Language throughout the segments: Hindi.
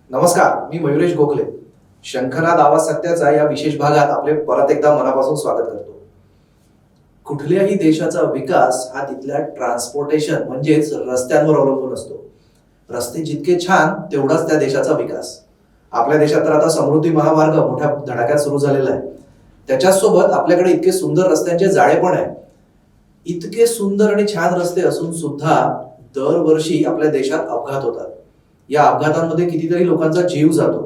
नमस्कार, मी मयुरेश गोखले. शंखनाद आवाज सत्याचा या विशेष भागात आपले परत एकदा मनापासून स्वागत करतो. कुठल्याही देशाचा विकास हा तिथल्या ट्रान्सपोर्टेशन म्हणजेच रस्त्यांवर अवलंबून असतो. रस्ते जितके छान तेवढाच त्या देशाचा विकास. आपल्या देशात तर आता समृद्धी महामार्ग मोठ्या धडाक्यात सुरू झालेला आहे. त्याच्यासोबत आपल्याकडे इतके सुंदर रस्त्यांचे जाळे पण आहे. इतके सुंदर आणि छान रस्ते असून सुद्धा दरवर्षी आपल्या देशात अपघात होतात. या अपघातांमध्ये कितीतरी लोकांचा जीव जातो.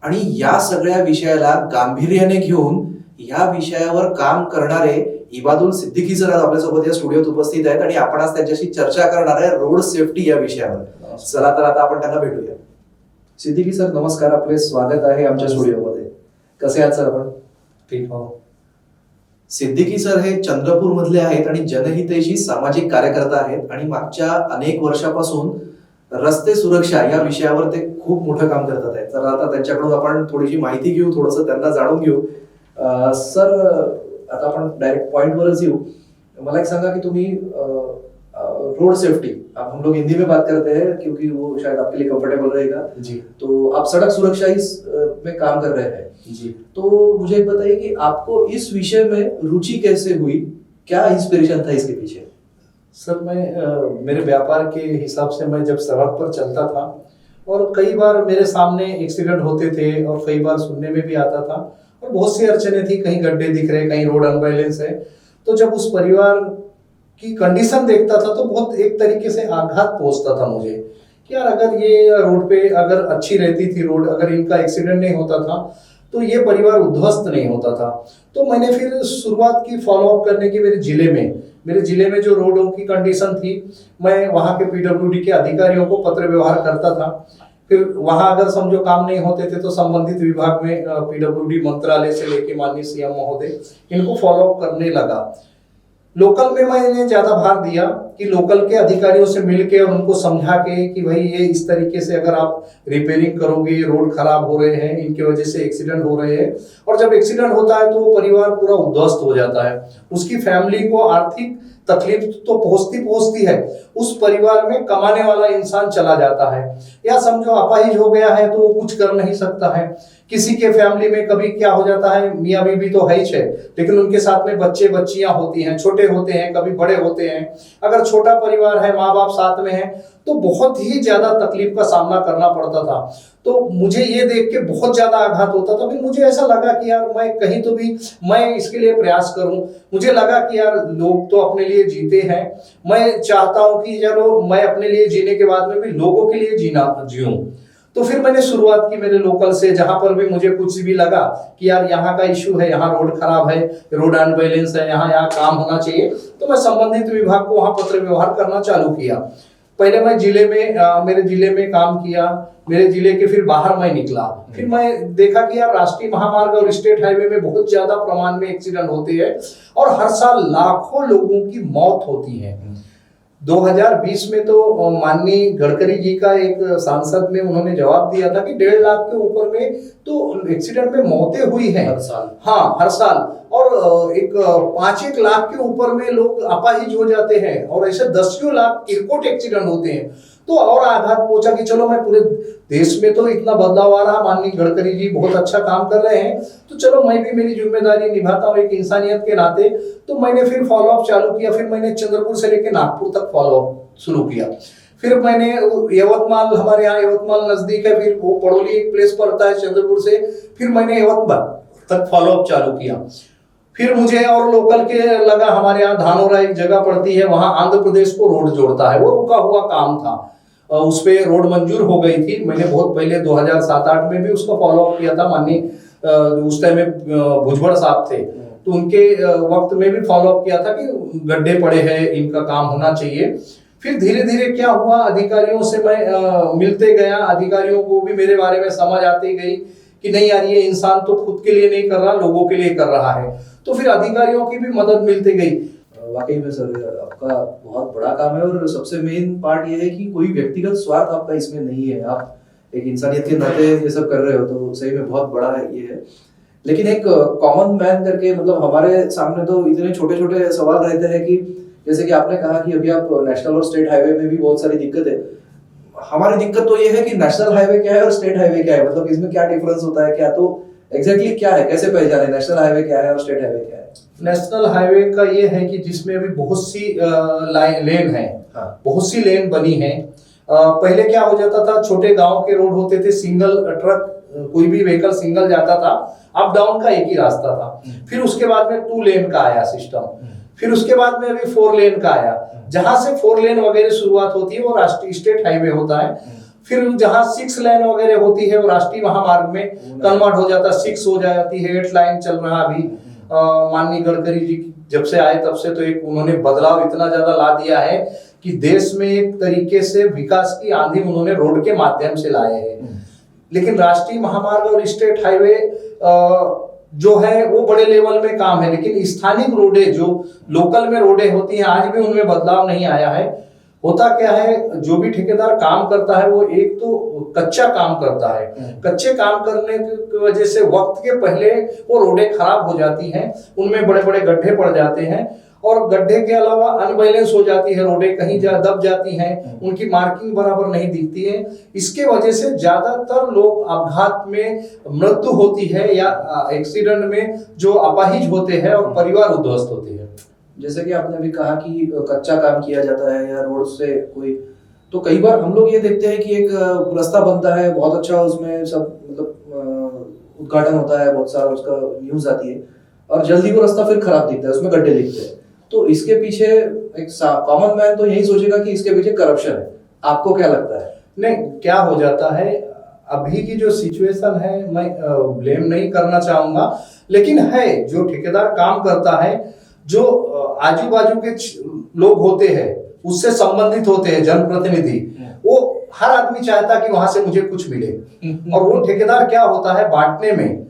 आणि या सगळ्या विषयाला गांभीर्याने घेऊन या विषयावर काम करणारे इबादुल सिद्दीकी सर आज आपल्यासोबत या स्टुडिओत उपस्थित आहेत आणि आपण आज त्यांच्याशी चर्चा करणार आहे रोड सेफ्टी या विषयावर. चला तर आता आपण त्यांना भेटूया. सिद्दीकी सर नमस्कार, आपले स्वागत आहे आमच्या स्टुडिओमध्ये. कसे आहात सर आपण? ठीक हो. सिद्दीकी सर हे चंद्रपूर मधले आहेत आणि जनहितैषी सामाजिक कार्यकर्ता आहेत आणि मागच्या अनेक वर्षापासून रस्ते सुरक्षा या विषयावर ते खूप मोठं काम करतात आहेत. तर आता त्यांच्याकडून आपण थोडीशी माहिती घेऊ, थोडंसं त्यांना जाणून घेऊ. सर आता आपण डायरेक्ट पॉइंटवरच येऊ. मला एक सांगा की तुम्ही रोड सेफ्टी, अब हम लोग हिंदी में बात करते हैं क्योंकि वो शायद आपके लिए कंफर्टेबल रहेगा जी. तो आप सड़क सुरक्षा इस में काम कर रहे हैं जी. तो मुझे एक बताइए कि आपको इस विषय में रुचि कैसे हुई, क्या इंस्पिरेशन था इसके पीछे? सर मैं मेरे व्यापार के हिसाब से मैं जब सड़क पर चलता था और कई बार मेरे सामने एक्सीडेंट होते थे और कई बार सुनने में भी आता था और बहुत सी अड़चने थी, कहीं गड्ढे दिख रहे, कहीं रोड अनबैलेंस है. तो जब उस परिवार की कंडीशन देखता था तो बहुत एक तरीके से आघात पहुंचता था मुझे कि यार अगर ये रोड पे अगर अच्छी रहती थी रोड, अगर इनका एक्सीडेंट नहीं होता था तो ये परिवार उद्ध्वस्त नहीं होता था. तो मैंने फिर शुरुआत की फॉलोअप करने की. मेरे जिले में जो रोडों की कंडीशन थी, मैं वहाँ के पीडब्ल्यूडी के अधिकारियों को पत्र व्यवहार करता था. फिर वहाँ अगर समझो काम नहीं होते थे तो संबंधित विभाग में पीडब्ल्यूडी मंत्रालय से लेके माननीय सीएम महोदय इनको फॉलोअप करने लगा. लोकल में मैंने ज्यादा भार दिया कि लोकल के अधिकारियों से मिलके और उनको समझा के कि भाई ये इस तरीके से अगर आप रिपेयरिंग करोगे, रोड खराब हो रहे हैं, इनकी वजह से एक्सीडेंट हो रहे हैं. और जब एक्सीडेंट होता है तो वो परिवार पूरा उद्ध्वस्त हो जाता है. उसकी फैमिली को आर्थिक तकलीफ तो पहुंचती है. उस परिवार में कमाने वाला इंसान चला जाता है या समझो अपाहिज हो गया है तो वो कुछ कर नहीं सकता है. किसी के फैमिली में कभी क्या हो जाता है, मियाँ बीवी तो है ही है लेकिन उनके साथ में बच्चे बच्चियां होती हैं, छोटे होते हैं, कभी बड़े होते हैं. अगर छोटा परिवार है, माँ बाप साथ में है तो बहुत ही ज्यादा तकलीफ का सामना करना पड़ता था. तो मुझे ये देख के बहुत ज्यादा आघात होता था. फिर मुझे ऐसा लगा कि यार मैं कहीं तो भी मैं इसके लिए प्रयास करूं. मुझे लगा कि यार लोग तो अपने लिए जीते हैं, मैं चाहता हूं कि चलो मैं अपने लिए जीने के बाद में भी लोगों के लिए जीऊं. तो फिर मैंने शुरुआत की मेरे लोकल से. जहां पर भी मुझे कुछ भी लगा कि यार यहाँ का इश्यू है, यहाँ रोड खराब है, रोड अनबैलेंस है, यहाँ काम होना चाहिए, तो मैं संबंधित विभाग को वहां पत्र व्यवहार करना चालू किया. पहले मैं मेरे जिले में काम किया. मेरे जिले के फिर बाहर मैं निकला. फिर मैं देखा कि यार राष्ट्रीय महामार्ग और स्टेट हाईवे में बहुत ज्यादा प्रमाण में एक्सीडेंट होते हैं और हर साल लाखों लोगों की मौत होती है. 2020 में तो माननीय गडकरी जी का एक सांसद में उन्होंने जवाब दिया था कि 1.5 लाख के ऊपर में तो एक्सीडेंट में मौतें हुई हैं हर साल. हाँ, हर साल. और एक 5-1 लाख के ऊपर में लोग अपाहिज हो जाते हैं और ऐसे 10 लाख किरकोट एक्सीडेंट होते हैं. तो और आघात पहुंचा कि चलो मैं पूरे देश में तो इतना बदलाव आ रहा, माननीय गडकरी जी बहुत अच्छा काम कर रहे हैं, तो चलो मैं भी मेरी जिम्मेदारी निभाता हूँ एक इंसानियत के नाते. तो मैंने फिर फॉलोअप चालू किया. फिर मैंने चंद्रपुर से लेकर नागपुर तक फॉलोअप शुरू किया. फिर मैंने यवतमाल, हमारे यहाँ यवतमाल नजदीक है, फिर वो पड़ोली एक प्लेस पड़ता है चंद्रपुर से, फिर मैंने यवतमाल तक फॉलोअप चालू किया. फिर मुझे और लोकल के लगा, हमारे यहाँ धानोरा एक जगह पड़ती है, वहां आंध्र प्रदेश को रोड जोड़ता है, वो रुका हुआ काम था. उस पे रोड मंजूर हो गई थी. मैंने बहुत पहले 2007-8 में भी उसका फॉलोअप किया था. माननीय उस टाइम में भुजबल साहब थे तो उनके वक्त में भी फॉलोअप किया था कि गड्ढे पड़े हैं, इनका काम होना चाहिए. फिर धीरे धीरे क्या हुआ, अधिकारियों से मैं मिलते गया. अधिकारियों को भी मेरे बारे में समझ आती गई कि नहीं यार ये इंसान तो खुद के लिए नहीं कर रहा, लोगों के लिए कर रहा है. तो फिर अधिकारियों की भी मदद मिलती गई. वाकई में सर आपका बहुत बड़ा काम है और सबसे मेन पार्ट ये है कि कोई व्यक्तिगत स्वार्थ आपका इसमें नहीं है. आप एक इंसानियत के नाते ये सब कर रहे हो तो सही में बहुत बड़ा ये है. लेकिन एक कॉमन मैन करके मतलब हमारे सामने तो इतने छोटे छोटे सवाल रहते हैं कि जैसे कि आपने कहा कि अभी आप नेशनल और स्टेट हाईवे में भी बहुत सारी दिक्कत है. हमारी दिक्कत तो ये है कि नेशनल हाईवे क्या है और स्टेट हाईवे क्या है, मतलब इसमें क्या डिफरेंस होता है, क्या तो एग्जैक्टली क्या है, कैसे पहचाने नेशनल हाईवे क्या है और स्टेट हाईवे क्या है? नेशनल हाईवे का ये है कि जिसमें अभी बहुत सी लेन है, हाँ। बहुत सी लेन बनी है। पहले क्या हो जाता था, छोटे गांव के रोड होते थे, सिंगल ट्रक कोई भी व्हीकल सिंगल जाता था, अप डाउन का एक ही रास्ता था। फिर उसके बाद में 2 लेन का आया सिस्टम, फिर उसके बाद में अभी 4 लेन का आया। जहां से 4 लेन वगैरह शुरुआत होती है वो राष्ट्रीय स्टेट हाईवे होता है। फिर जहां 6 लेन वगैरह होती है वो राष्ट्रीय महामार्ग में कन्वर्ट हो जाता है, 6 हो जाती है। 8 लाइन चल रहा अभी। माननीय गडकरी जी जब से आए तब से तो एक उन्होंने बदलाव इतना ज्यादा ला दिया है कि देश में एक तरीके से विकास की आंधी उन्होंने रोड के माध्यम से लाए हैं। लेकिन राष्ट्रीय महामार्ग और स्टेट हाईवे जो है वो बड़े लेवल में काम है, लेकिन स्थानिक रोडे जो लोकल में रोडे होती हैं आज भी उनमें बदलाव नहीं आया है। होता क्या है, जो भी ठेकेदार काम करता है वो एक तो कच्चा काम करता है, कच्चे काम करने की वजह से वक्त के पहले वो रोडें खराब हो जाती हैं, उनमें बड़े बड़े गड्ढे पड़ जाते हैं और गड्ढे के अलावा अनबैलेंस हो जाती है रोडें, कहीं दब जाती हैं, उनकी मार्किंग बराबर नहीं दिखती है। इसके वजह से ज्यादातर लोग अपघात में मृत्यु होती है या एक्सीडेंट में जो अपाहिज होते हैं और परिवार उद्ध्वस्त होते हैं। जैसे कि आपने अभी कहा कि कच्चा काम किया जाता है या रोड से कोई, तो कई बार हम लोग ये देखते हैं कि एक रास्ता बनता है बहुत अच्छा, उसमें सब मतलब उद्घाटन होता है, बहुत सारा उसका न्यूज आती है और जल्दी वो रास्ता फिर खराब दिखता है, उसमें गड्ढे दिखते हैं। तो इसके पीछे एक कॉमन मैन तो यही सोचेगा कि इसके पीछे करप्शन है। आपको क्या लगता है? नहीं, क्या हो जाता है अभी की जो सिचुएशन है, मैं ब्लेम नहीं करना चाहूंगा, लेकिन है जो ठेकेदार काम करता है, जो आजू बाजू के लोग होते हैं उससे संबंधित होते हैं, जनप्रतिनिधि, वो हर आदमी चाहता कि वहां से मुझे कुछ मिले। और वो ठेकेदार क्या होता है, बांटने में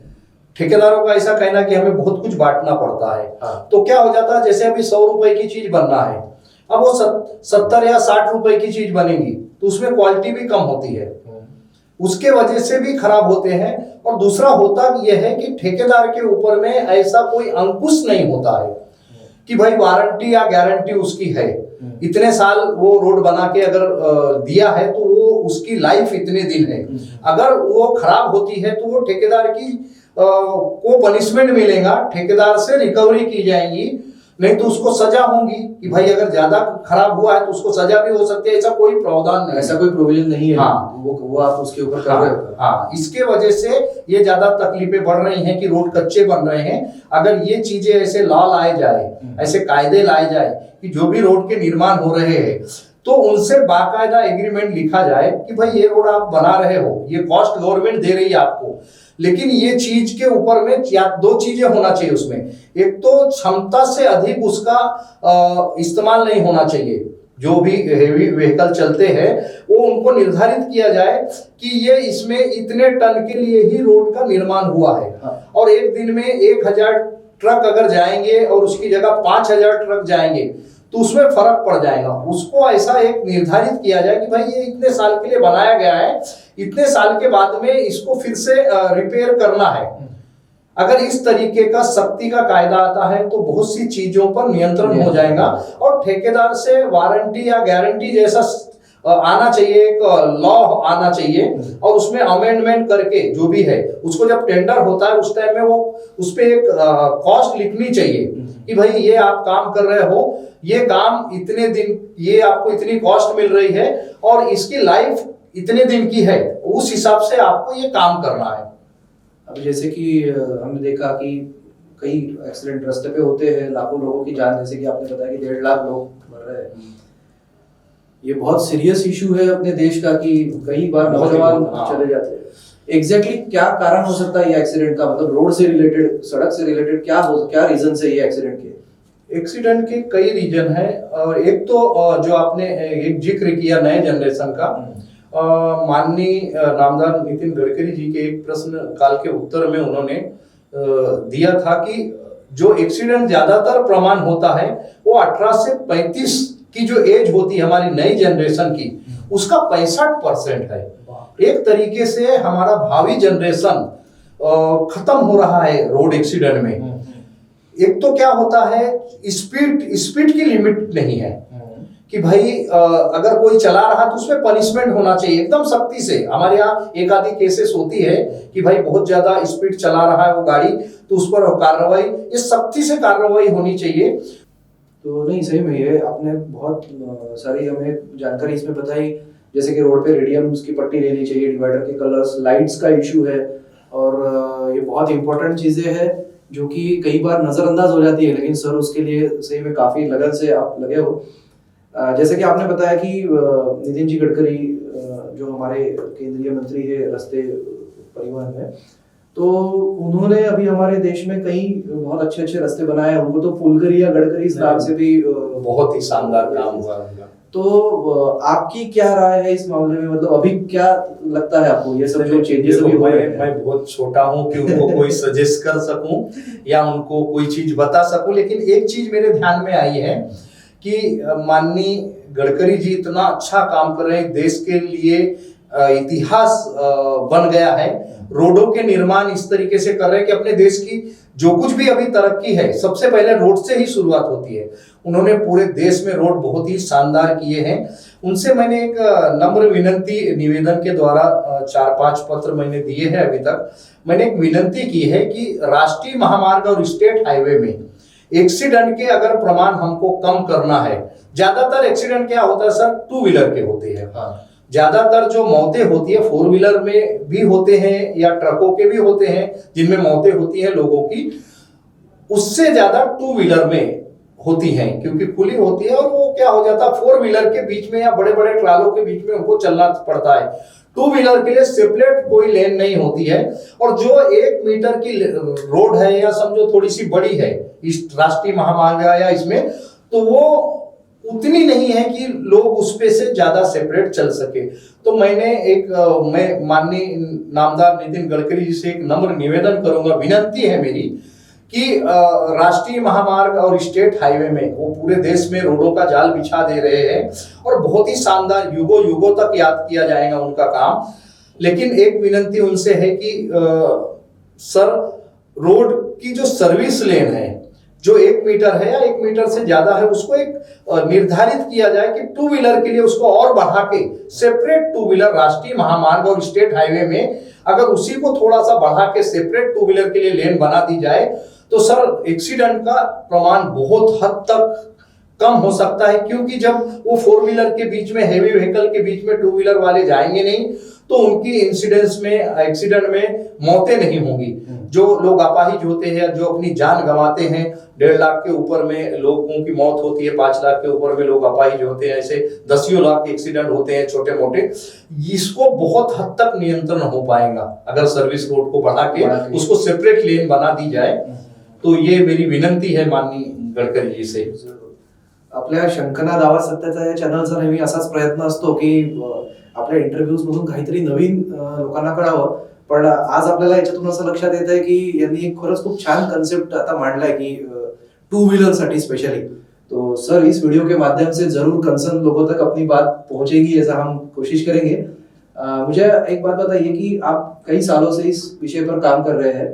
ठेकेदारों का ऐसा कहना कि हमें बहुत कुछ बांटना पड़ता है। तो क्या हो जाता है, जैसे अभी 100 रुपए की चीज बनना है, अब वो 70 या 60 रुपए की चीज बनेगी तो उसमें क्वालिटी भी कम होती है, उसके वजह से भी खराब होते हैं। और दूसरा होता यह है कि ठेकेदार के ऊपर में ऐसा कोई अंकुश नहीं होता है कि भाई वारंटी या गारंटी उसकी है, इतने साल वो रोड बना के अगर दिया है तो वो उसकी लाइफ इतने दिन है, अगर वो खराब होती है तो वो ठेकेदार की को पनिशमेंट मिलेगा, ठेकेदार से रिकवरी की जाएगी, नहीं तो उसको सजा होगी कि भाई अगर ज्यादा खराब हुआ है तो उसको सजा भी हो सकती है। ऐसा कोई प्रावधान नहीं, ऐसा कोई प्रोविजन नहीं है। हाँ, वो आप उसके ऊपर कर रहे हो। हाँ, इसके वजह से ये ज्यादा तकलीफें बढ़ रही हैं कि रोड कच्चे बन रहे हैं। अगर ये चीजें ऐसे लॉ लाए जाए, ऐसे कायदे लाए जाए कि जो भी रोड के निर्माण हो रहे हैं तो उनसे बाकायदा एग्रीमेंट लिखा जाए कि भाई ये रोड आप बना रहे हो, ये कॉस्ट गवर्नमेंट दे रही है आपको, लेकिन ये चीज के ऊपर में या 2 चीजें होना चाहिए उसमें। एक तो क्षमता से अधिक उसका इस्तेमाल नहीं होना चाहिए, जो भी हेवी व्हीकल चलते हैं वो उनको निर्धारित किया जाए कि ये इसमें इतने टन के लिए ही रोड का निर्माण हुआ है। और एक दिन में 1000 ट्रक अगर जाएंगे और उसकी जगह 5000 ट्रक जाएंगे तो उसमें फर्क पड़ जाएगा। उसको ऐसा एक निर्धारित किया जाए कि भाई ये इतने साल के लिए बनाया गया है, इतने साल के बाद में इसको फिर से रिपेयर करना है। अगर इस तरीके का सख्ती का कायदा आता है तो बहुत सी चीजों पर नियंत्रण हो जाएगा और ठेकेदार से वारंटी या गारंटी जैसा आना चाहिए, एक लॉ आना चाहिए और उसमें अमेंडमेंट करके जो भी है उसको जब टेंडर होता है उस टाइम में वो उस पे एक कॉस्ट लिखनी चाहिए कि भाई ये आप काम कर रहे हो, ये काम इतने दिन, ये आपको इतनी कॉस्ट मिल रही है और इसकी लाइफ इतने दिन की है, उस हिसाब से आपको ये काम करना है। अब जैसे कि हमने देखा कि कई एक्सीडेंट रास्ते पे होते हैं, लाखों लोगों की जान, जैसे कि आपने बताया कि 1.5 लाख लोग मर रहे हैं। ये बहुत सीरियस इशू है अपने देश का कि कई बार नौजवान चले जाते हैं। एग्जैक्टली क्या कारण हो सकता है ये एक्सीडेंट का, मतलब रोड से रिलेटेड, सड़क से रिलेटेड क्या रीजन है ये एक्सीडेंट के? एक्सीडेंट के कई रीजन है और एक तो जो आपने एक जिक्र किया नए जनरेशन का, माननीय नामदार नितिन गडकरी जी के एक प्रश्न काल के उत्तर में उन्होंने दिया था कि जो एक्सीडेंट ज्यादातर प्रमाण होता है वो 18 से 35 की जो एज होती है हमारी नई जनरेशन की, उसका 65% है। एक तरीके से हमारा भावी जनरेशन खत्म हो रहा है रोड एक्सीडेंट में। एक तो क्या होता है, स्पीड की लिमिट नहीं है कि भाई अगर कोई चला रहा तो उसमें पनिशमेंट होना चाहिए एकदम सख्ती से। हमारे यहाँ एक आधी केसेस होती है कि भाई बहुत ज्यादा स्पीड चला रहा है वो गाड़ी, तो उस पर कार्रवाई, ये सख्ती से कार्रवाई होनी चाहिए। तो नहीं, सही में ये आपने बहुत सारी हमें जानकारी इसमें बताई, जैसे कि रोड पे रेडियम्स की पट्टी लेनी चाहिए, डिवाइडर के कलर्स, लाइट्स का इशू है, और ये बहुत इंपॉर्टेंट चीजें हैं जो कि कई बार नजरअंदाज हो जाती है, लेकिन सर उसके लिए सही में काफी लगन से आप लगे हो। जैसे कि आपने बताया कि नितिन जी गडकरी जो हमारे केंद्रीय मंत्री है रास्ते परिवहन में, तो उन्होंने अभी हमारे देश में कई बहुत अच्छे अच्छे रास्ते बनाए हैं। उनको तो फुलकरी या गडकरी इस नाम से भी बहुत ही शानदार काम हुआ उनका। तो आपकी क्या राय है इस मामले में, मतलब अभी क्या लगता है आपको ये सब जो चेंजेस अभी हुए हैं? मैं बहुत छोटा हूं कि उनको कोई सजेस्ट कर सकूं या उनको कोई चीज बता सकूं, लेकिन एक चीज मेरे ध्यान में आई है कि माननीय गडकरी जी इतना अच्छा काम कर रहे हैं, देश के लिए इतिहास बन गया है। रोडों के निर्माण इस तरीके से कर रहे हैं कि अपने देश की जो कुछ भी अभी तरक्की है सबसे पहले रोड से ही शुरुआत होती है। उन्होंने पूरे देश में रोड बहुत ही शानदार किए हैं। उनसे मैंने एक नम्र विनंती निवेदन के द्वारा 4-5 पत्र मैंने दिए हैं अभी तक। मैंने एक विनंती की है कि राष्ट्रीय महामार्ग और स्टेट हाईवे में एक्सीडेंट के अगर प्रमाण हमको कम करना है, ज्यादातर एक्सीडेंट क्या होता है सर, 2 व्हीलर के होते हैं। ज्यादातर जो मौतें होती है 4 व्हीलर में भी होते हैं या ट्रकों के भी होते हैं जिनमें मौतें होती है लोगों की, उससे ज्यादा 2 व्हीलर में होती हैं, क्योंकि खुली होती है और वो क्या हो जाता है 4 व्हीलर के बीच में या बड़े बड़े ट्रालों के बीच में उनको चलना पड़ता है। 2 व्हीलर के लिए सेपरेट कोई लेन नहीं होती है, और जो 1 मीटर की रोड है या समझो थोड़ी सी बड़ी है इस राष्ट्रीय महामार्ग या इसमें, तो वो उतनी नहीं है कि लोग उस पे से ज्यादा सेपरेट चल सके। तो मैं माननीय नामदार नितिन गडकरी जी से एक नम्र निवेदन करूंगा, विनंती है मेरी कि राष्ट्रीय महामार्ग और स्टेट हाईवे में वो पूरे देश में रोडों का जाल बिछा दे रहे हैं और बहुत ही शानदार युगों युगों तक याद किया जाएगा उनका काम। लेकिन एक विनंती उनसे है कि सर, रोड की जो सर्विस लेन है जो 1 मीटर है या 1 मीटर से ज्यादा है, उसको एक निर्धारित किया जाए कि 2 व्हीलर के लिए उसको और बढ़ा के सेपरेट 2 व्हीलर राष्ट्रीय महामार्ग और स्टेट हाईवे में अगर उसी को थोड़ा सा बढ़ा के सेपरेट 2 व्हीलर के लिए लेन बना दी जाए तो सर एक्सीडेंट का प्रमाण बहुत हद तक कम हो सकता है। क्योंकि जब वो 4 व्हीलर के बीच में, हेवी व्हीकल के बीच में 2 व्हीलर वाले जाएंगे नहीं तो उनकी एक्सीडेंट में मौतें नहीं होंगी। जो लोग अपाहिज होते हैं, जो अपनी जान गंवाते हैं, 1.5 लाख के ऊपर में लोगों की मौत होती है, 5 लाख के ऊपर में लोग अपाहिज होते हैं, ऐसे 10 लाख एक्सीडेंट होते हैं छोटे मोटे। इसको बहुत हद तक नियंत्रण हो पाएगा अगर सर्विस रोड को बढ़ा के उसको सेपरेट लेन बना दी जाए। तो ये मेरी विनंती है माननीय गडकरी जी से। आपल्या शंखनाद आवाज सत्याचा या चॅनलचा नेहमी असाच प्रयत्न असतो की आपल्या इंटरव्ह्यूज मधून काहीतरी नवीन लोकांना कळावं, पण आज आपल्याला याच्यातून असं लक्षात येत आहे की यांनी एक खरंच खूप छान कॉन्सेप्ट आता मांडलाय की 2 व्हीलर साठी स्पेशली। तो सर, इस वीडियो के माध्यम से जरूर कंसर्न लोगों तक अपनी बात पहुंचेगी, ऐसा हम कोशिश करेंगे। मुझे एक बात बताइए कि आप कई सालों से इस विषय पर काम कर रहे हैं,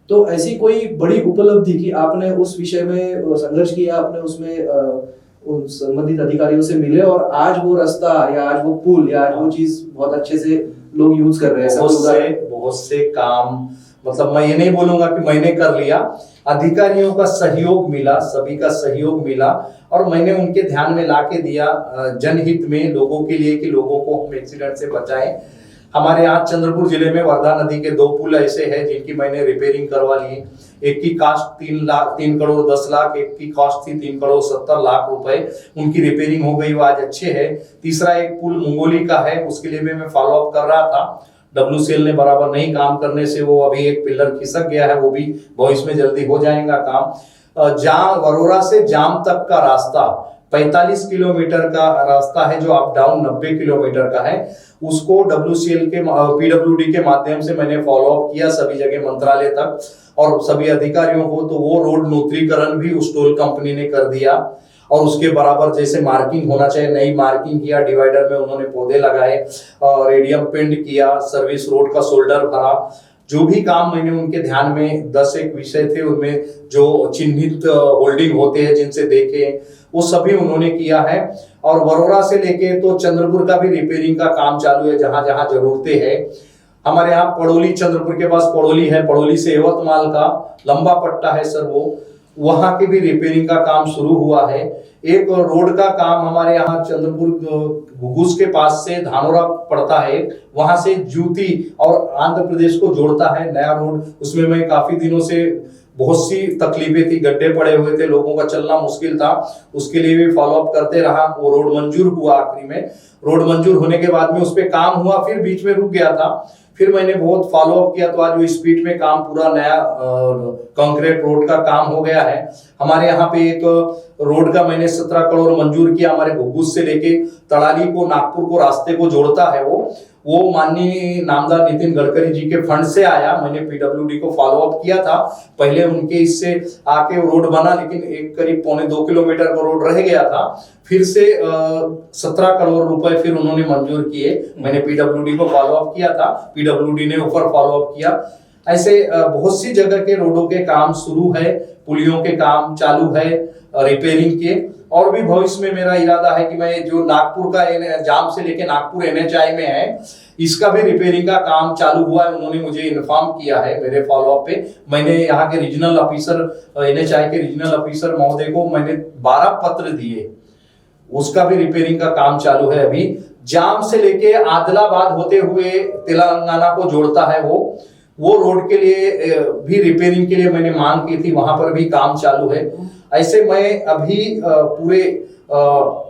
तो ऐसी कोई बड़ी उपलब्धि कि आपने उस विषय में संघर्ष किया, आपने उसमें उन संबंधित अधिकारियों से मिले और आज वो रास्ता या आज वो पुल या आज वो चीज बहुत अच्छे से लोग यूज कर रहे हैं? बहुत से काम, मतलब मैं ये नहीं बोलूंगा कि मैंने कर लिया, अधिकारियों का सहयोग मिला, सभी का सहयोग मिला और मैंने उनके ध्यान में लाके दिया जनहित में, लोगों के लिए कि लोगों को हम एक्सीडेंट से बचाएं। हमारे यहाँ चंद्रपुर जिले में वर्धा नदी के 2 पुल ऐसे हैं जिनकी मैंने रिपेयरिंग करवा ली। एक की कॉस्ट 3 करोड़ 10 लाख, एक की कॉस्ट थी 3 करोड़ 70 लाख रुपए, उनकी रिपेयरिंग हो गई, वो आज अच्छे है। तीसरा एक पुल मुंगोली का है, उसके लिए भी मैं फॉलो अप कर रहा था। WCL ने बराबर नहीं काम करने से वो अभी एक पिलर खिसक गया है, वो भी भविष्य में जल्दी हो जाएगा काम। वरोरा से जाम तक का रास्ता 45 किलोमीटर का रास्ता है, जो अप डाउन 90 किलोमीटर का है, उसको WCL के PWD के माध्यम से मैंने फॉलो अप किया सभी जगह मंत्रालय तक और सभी अधिकारियों को। तो वो रोड नूतनीकरण भी उस टोल कंपनी ने कर दिया और उसके बराबर जैसे मार्किंग होना चाहिए नई मार्किंग किया, डिवाइडर में उन्होंने पौधे लगाए, रेडियम पेंट किया, सर्विस रोड का शोल्डर भरा। जो भी काम मैंने उनके ध्यान में 10 एक विषय थे, उनमें जो चिन्हित होल्डिंग होते हैं जिनसे देखे, वो सभी उन्होंने किया है। और वरोरा से लेके तो चंद्रपुर का भी रिपेयरिंग का काम चालू है, जहां जहां जरूरतें है। हमारे यहाँ पड़ोली, चंद्रपुर के पास पड़ोली है, पड़ोली से यवतमाल का लंबा पट्टा है सर, वो वहां के भी रिपेयरिंग का काम शुरू हुआ है। एक रोड का काम हमारे यहाँ चंद्रपुर घुघुस के पास से धानोरा पड़ता है, वहां से जूती और आंध्र प्रदेश को जोड़ता है, नया रोड। उसमें मैं काफी दिनों से बहुत सी तकलीफें थी, गड्ढे पड़े हुए थे, लोगों का चलना मुश्किल था, उसके लिए भी फॉलो अप करते रहा। वो रोड मंजूर हुआ, आखिरी में रोड मंजूर होने के बाद में उस पर काम हुआ, फिर बीच में रुक गया था, फिर मैंने बहुत फॉलो अप किया, तो आज वो स्पीड में काम पूरा नया कंक्रीट रोड का काम हो गया है। हमारे यहाँ पे एक रोड का मैंने 17 करोड़ मंजूर किया, हमारे घुघुस से लेके तड़ाली को, नागपुर को रास्ते को जोड़ता है वो माननीय नामदार नितिन गडकरी जी के फंड से आया। मैंने पीडब्ल्यूडी को फॉलो अप किया था, पहले उनके इससे आके रोड बना, लेकिन एक करीब 1.25 किलोमीटर का रोड रह गया था, फिर से 17 करोड़ रुपए फिर उन्होंने मंजूर किए। मैंने पीडब्ल्यूडी को फॉलो अप किया था, पीडब्ल्यूडी ने ऊपर फॉलो अप किया। ऐसे बहुत सी जगह के रोडों के काम शुरू है, पुलियों के काम चालू है, रिपेयरिंग के। और भी भविष्य में मेरा इरादा है कि मैं जो नागपुर का जाम से लेके नागपुर NHI में है, इसका भी रिपेयरिंग का काम चालू हुआ है। उन्होंने मुझे इन्फॉर्म किया है मेरे फॉलोअप पे। मैंने यहाँ के रीजनल ऑफिसर, NHI के रीजनल ऑफिसर महोदय को मैंने 12 पत्र दिए, उसका भी रिपेयरिंग का काम चालू है। अभी जाम से लेके आदिलाबाद होते हुए तेलंगाना को जोड़ता है वो रोड के लिए भी रिपेयरिंग के लिए मैंने मांग की थी, वहां पर भी काम चालू है। ऐसे मैं अभी पूरे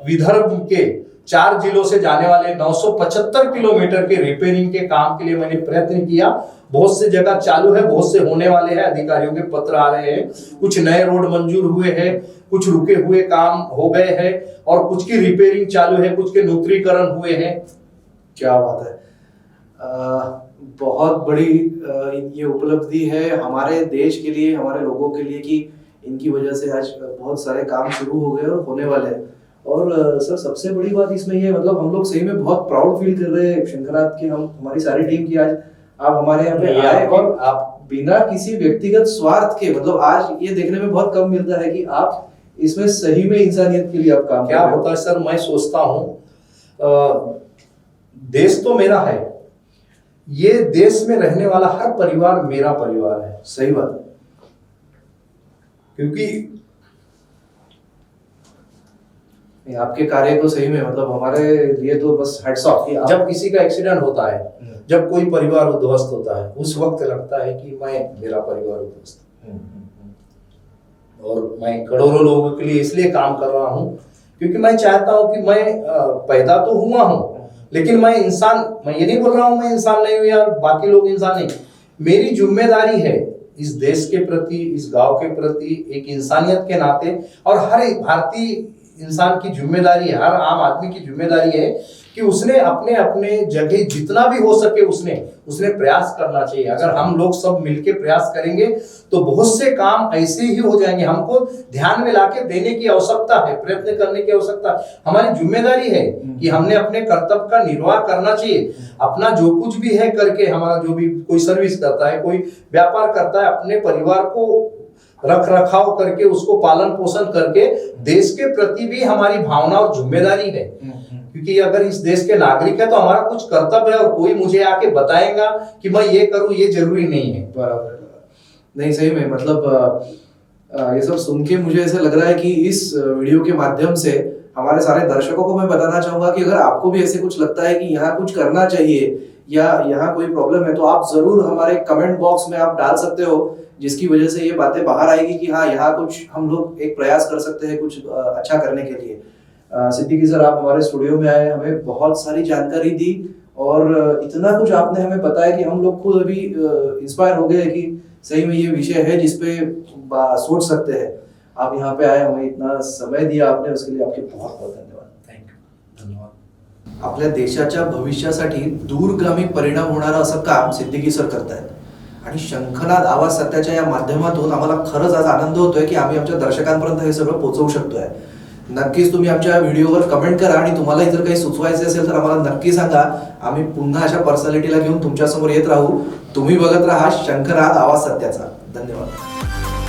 विदर्भ के 4 जिलों से जाने वाले 975 किलोमीटर के रिपेयरिंग के काम के लिए मैंने प्रयत्न किया। बहुत से जगह चालू है, बहुत से होने वाले हैं, अधिकारियों के पत्र आ रहे हैं, कुछ नए रोड मंजूर हुए हैं, कुछ रुके हुए काम हो गए हैं, और कुछ की रिपेयरिंग चालू है, कुछ के नूतनीकरण हुए हैं। क्या बात है, बहुत बड़ी ये उपलब्धि है हमारे देश के लिए, हमारे लोगों के लिए, कि इनकी वजह से आज बहुत सारे काम शुरू हो गए और होने वाले हैं। और सर सबसे बड़ी बात इसमें ये, मतलब हम लोग सही में बहुत प्राउड फील कर रहे हैं शंकराद के, हम हमारी सारी टीम की, आज आप हमारे यहाँ पे आए और आप बिना किसी व्यक्तिगत स्वार्थ के, मतलब आज ये देखने में बहुत कम मिलता है कि आप इसमें सही में इंसानियत के लिए आप काम क्या होता है सर, मैं सोचता हूँ देश तो मेरा है, ये देश में रहने वाला हर परिवार मेरा परिवार है। सही बात है, क्योंकि आपके कार्य को सही में, मतलब हमारे लिए तो बस हेड्स ऑफ। जब किसी का एक्सीडेंट होता है, जब कोई परिवार उद्ध्वस्त होता है, उस वक्त लगता है कि मेरा परिवार उद्ध्वस्त, और मैं करोड़ों लोगों के लिए इसलिए काम कर रहा हूँ क्योंकि मैं चाहता हूँ कि मैं पैदा तो हुआ हूँ, लेकिन मैं इंसान, मैं ये नहीं बोल रहा हूँ मैं इंसान नहीं हूँ या बाकी लोग इंसान नहीं, मेरी जिम्मेदारी है इस देश के प्रति, इस गांव के प्रति, एक इंसानियत के नाते। और हर एक भारतीय इंसान की जिम्मेदारी है, हर आम आदमी की जिम्मेदारी है कि उसने अपने अपने जगह जितना भी हो सके उसने प्रयास करना चाहिए। अगर हम लोग सब मिलके प्रयास करेंगे तो बहुत से काम ऐसे ही हो जाएंगे। हमको ध्यान में लाके देने की आवश्यकता है, प्रयत्न करने की आवश्यकता है। हमारी जिम्मेदारी है कि हमने अपने कर्तव्य का निर्वाह करना चाहिए। अपना जो कुछ भी है करके, हमारा जो भी कोई सर्विस करता है, कोई व्यापार करता है, अपने परिवार को रख रखाव करके, उसको पालन पोषण करके, देश के प्रति भी हमारी भावना और जिम्मेदारी है। क्योंकि अगर इस देश के नागरिक है तो हमारा कुछ कर्तव्य है, और कोई मुझे आके बताएगा कि मैं ये करूं, ये जरूरी नहीं है। बराबर नहीं, सही में, मतलब ये सब सुन के मुझे ऐसा लग रहा है कि इस वीडियो के माध्यम से हमारे सारे दर्शकों को मैं बताना चाहूंगा कि अगर आपको भी ऐसे कुछ लगता है कि यहाँ कुछ करना चाहिए या यहाँ कोई प्रॉब्लम है, तो आप जरूर हमारे कमेंट बॉक्स में आप डाल सकते हो, जिसकी वजह से ये बातें बाहर आएगी कि हाँ, यहाँ कुछ हम लोग एक प्रयास कर सकते हैं कुछ अच्छा करने के लिए। सिद्दीकी सर, आप हमारे स्टूडियो में आए, हमें बहुत सारी जानकारी दी और इतना कुछ आपने हमें बताया कि हम लोग खुद अभी इंस्पायर हो गए कि सही में ये विषय है जिसपे सोच सकते हैं। आप यहाँ पे आए, हमें इतना समय दिया आपने, उसके लिए आपके बहुत बहुत धन्यवाद। थँक्यू, धन्यवाद। आपल्या देशाच्या भविष्यासाठी दूरगामी परिणाम होणारं असं काम सिद्दीकी सर करतायत आणि शंखनाद आवाज सत्याच्या या माध्यमातून आम्हाला खरंच आज आनंद होतोय की आम्ही आमच्या दर्शकांपर्यंत हे सगळं पोहोचवू शकतोय। नक्कीच तुम्ही आमच्या व्हिडिओवर कमेंट करा आणि तुम्हाला जर काही सुचवायचे असेल तर आम्हाला नक्की सांगा। आम्ही पुन्हा अशा पर्सनॅलिटीला घेऊन तुमच्या समोर येत राहू। तुम्ही बघत राहा शंखनाद आवाज सत्याचा। धन्यवाद।